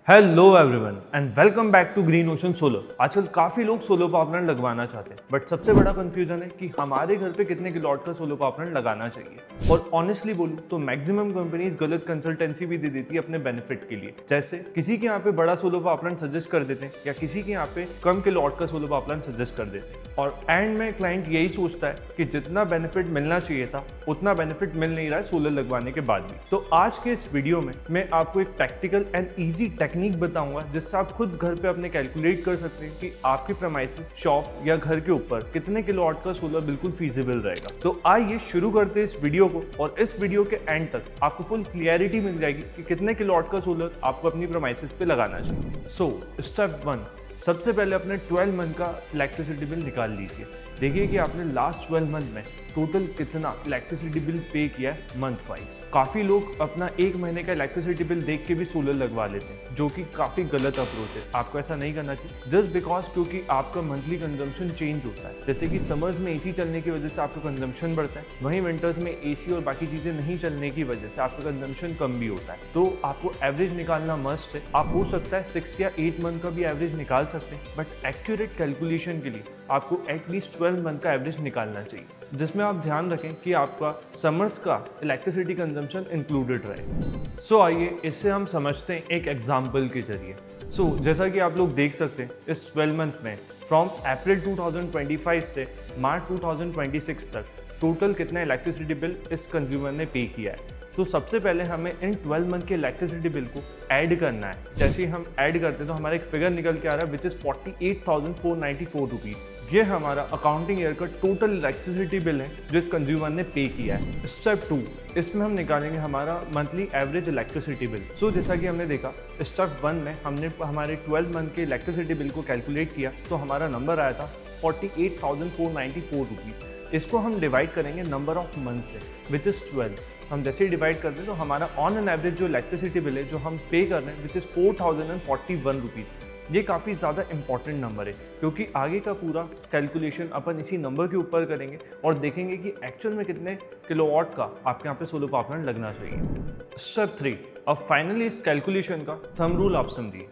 Hello everyone and welcome back to Green Ocean Solar. आजकल काफी लोग सोलर पावर प्लांट लगवाना चाहते हैं, बट सबसे बड़ा कंफ्यूजन है कि हमारे घर पे कितने किलोवाट का सोलर पावर प्लांट लगाना चाहिए। और ऑनेस्टली बोलूं तो मैक्सिमम कंपनीज गलत कंसल्टेंसी भी दे देती है अपने बेनिफिट के लिए। जैसे किसी के यहाँ पे बड़ा सोलर पावर प्लांट सजेस्ट कर देते हैं या किसी के यहाँ पे कम किलोवाट का सोलर पावर प्लांट सजेस्ट कर देते हैं, और एंड में क्लाइंट यही सोचता है कि जितना बेनिफिट मिलना चाहिए था उतना बेनिफिट मिल नहीं रहा है सोलर लगवाने के बाद भी। तो आज के इस वीडियो में मैं आपको एक प्रैक्टिकल एंड ईजी टेक्निक बताऊंगा जिससे आप खुद घर पे अपने कैलकुलेट कर सकते हैं कि आपके प्रेमाइसेस, शॉप या घर के ऊपर कितने किलोवाट का सोलर बिल्कुल फीजिबल रहेगा। तो आइए शुरू करते हैं इस वीडियो को, और इस वीडियो के एंड तक आपको फुल क्लियरिटी मिल जाएगी कि कितने किलोवाट का सोलर आपको अपनी प्रेमाइसेस पे लगाना चाहिए। सो स्टेप 1, सबसे पहले अपने 12 मंथ का इलेक्ट्रिसिटी बिल निकाल लीजिए। देखिए कि आपने लास्ट 12 मंथ में टोटल कितना इलेक्ट्रिसिटी बिल पे किया है मंथ वाइज। काफ़ी लोग अपना एक महीने का इलेक्ट्रिसिटी बिल देख के भी सोलर लगवा लेते हैं, जो कि काफ़ी गलत अप्रोच है। आपको ऐसा नहीं करना चाहिए जस्ट बिकॉज क्योंकि आपका मंथली कंजम्पशन चेंज होता है। जैसे कि समर्स में एसी चलने की वजह से आपका कंजम्पशन बढ़ता है, वहीं विंटर्स में एसी और बाकी चीज़ें नहीं चलने की वजह से आपका कंजम्पशन कम भी होता है। तो आपको एवरेज निकालना मस्ट है। आप हो सकता है 6 या 8 मंथ का भी एवरेज निकाल सकते हैं, बट एक्यूरेट कैलकुलेशन के लिए आपको एटलीस्ट 12 मंथ का एवरेज निकालना चाहिए, जिसमें आप ध्यान रखें कि आपका समर्स का इलेक्ट्रिसिटी कंजम्पशन इंक्लूडेड रहे। सो आइए इससे हम समझते हैं एक एग्जांपल के जरिए। सो जैसा कि आप लोग देख सकते हैं इस 12 मंथ में फ्रॉम अप्रैल 2025 से मार्च 2026 तक टोटल कितना इलेक्ट्रिसिटी बिल इस कंज्यूमर ने पे किया है। तो सबसे पहले हमें इन 12 मंथ के इलेक्ट्रिसिटी बिल को ऐड करना है। जैसे ही हम ऐड करते हैं तो हमारा एक फिगर निकल के आ रहा है विच इज़ 48,494 रुपीज़। ये हमारा अकाउंटिंग ईयर का टोटल इलेक्ट्रिसिटी बिल है जो इस कंज्यूमर ने पे किया है। स्टेप 2, इसमें हम निकालेंगे हमारा मंथली एवरेज इलेक्ट्रिसिटी बिल। सो जैसा कि हमने देखा स्टेप 1 में हमने हमारे 12 मंथ के इलेक्ट्रिसिटी बिल को कैलकुलेट किया तो हमारा नंबर आया था 48,494 रुपीज़। इसको हम डिवाइड करेंगे नंबर ऑफ मंथ से विच इज़ 12। हम जैसे ही डिवाइड करते हैं तो हमारा ऑन एन एवरेज जो इलेक्ट्रिसिटी बिल है जो हम पे कर रहे हैं विच इज़ 4,041 रुपीज़। ये काफ़ी ज़्यादा इंपॉर्टेंट नंबर है क्योंकि आगे का पूरा कैलकुलेशन अपन इसी नंबर के ऊपर करेंगे और देखेंगे कि एक्चुअल में कितने किलोवाट का आपके यहाँ पे सोलर पावर प्लांट लगना चाहिए। स्टेप 3, अब फाइनली इस कैलकुलेशन का थंब रूल आप समझिए।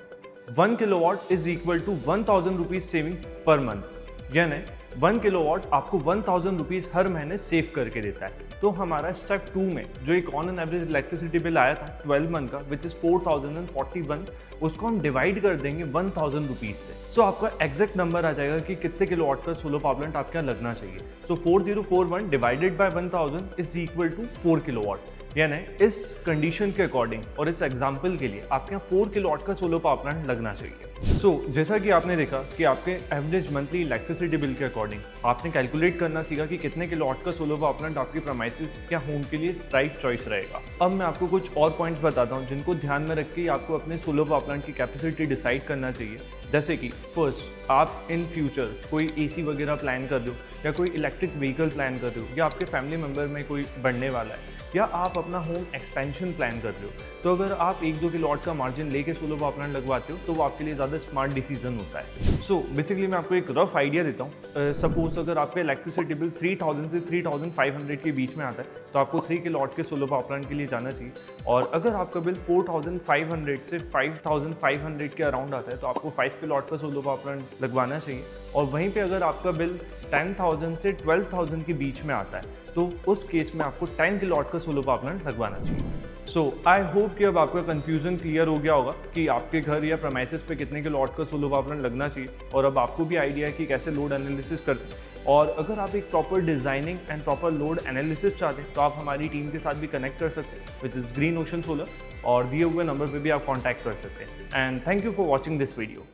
1 kilowatt is equal to 1,000 rupees saving per month, यानी 1 किलोवाट आपको 1,000 रुपीज़ हर महीने सेव करके देता है। तो हमारा स्टेप 2 में जो एक on an average electricity bill आया था 12 मंथ का विच इज़ 4,041, उसको हम डिवाइड कर देंगे 1,000 रुपीज़ से। सो आपका एग्जैक्ट नंबर आ जाएगा कि कितने किलोवाट का सोलर पावर प्लांट आपके यहाँ लगना चाहिए। So 4041 divided by 1,000 is equal to 4 kilowatt. यानी इस कंडीशन के अकॉर्डिंग और इस एग्जाम्पल के लिए आपके यहाँ 4 किलोवाट का सोलर पावर प्लांट लगना चाहिए। सो जैसा कि आपने देखा कि आपके एवरेज मंथली इलेक्ट्रिसिटी बिल के अकॉर्डिंग आपने कैलकुलेट करना सीखा कि कितने किलोवाट का सोलर पावर प्लांट आपकी प्रेमाइसेस या होम के लिए राइट चॉइस रहेगा। अब मैं आपको कुछ और पॉइंट्स बताता हूँ जिनको ध्यान में रख के आपको अपने सोलर पावर प्लांट की कैपेसिटी डिसाइड करना चाहिए। जैसे कि फर्स्ट, आप इन फ्यूचर कोई एसी वगैरह प्लान कर रहे हो या कोई इलेक्ट्रिक व्हीकल प्लान कर रहे हो या आपके फैमिली मेम्बर में कोई बढ़ने वाला है या आप अपना होम एक्सपेंशन प्लान कर रहे हो, तो अगर आप 1-2 किलोवाट का मार्जिन लेके सोलर पावर प्लांट लगवाते हो तो वो आपके लिए ज़्यादा स्मार्ट डिसीजन होता है। सो बेसिकली मैं आपको एक रफ आइडिया देता हूँ। सपोज अगर आपका इलेक्ट्रिसिटी बिल 3,000 से 3,500 के बीच में आता है तो आपको 3 किलोवाट के सोलर पावर प्लांट के लिए जाना चाहिए। और अगर आपका बिल 4,500 से 5,500 के अराउंड आता है तो आपको 5 किलोवाट का सोलर पावर प्लांट लगवाना चाहिए। और वहीं पे अगर आपका बिल 10,000 से 12,000 के बीच में आता है तो उस केस में आपको 10 किलोवाट का सोलर पावर प्लांट लगवाना चाहिए। सो आई होप कि अब आपका कंफ्यूजन क्लियर हो गया होगा कि आपके घर या प्रेमाइसेस पे कितने किलोवाट का सोलर पावर प्लांट लगना चाहिए, और अब आपको भी आइडिया है कि कैसे लोड एनालिसिस करते हैं। और अगर आप एक proper designing and proper load analysis चाहते हैं तो आप हमारी टीम के साथ भी कनेक्ट कर सकते हैं which is green Ocean solar, और दिए हुए नंबर पर भी आप कॉन्टैक्ट कर सकते हैं। And thank you for watching this video.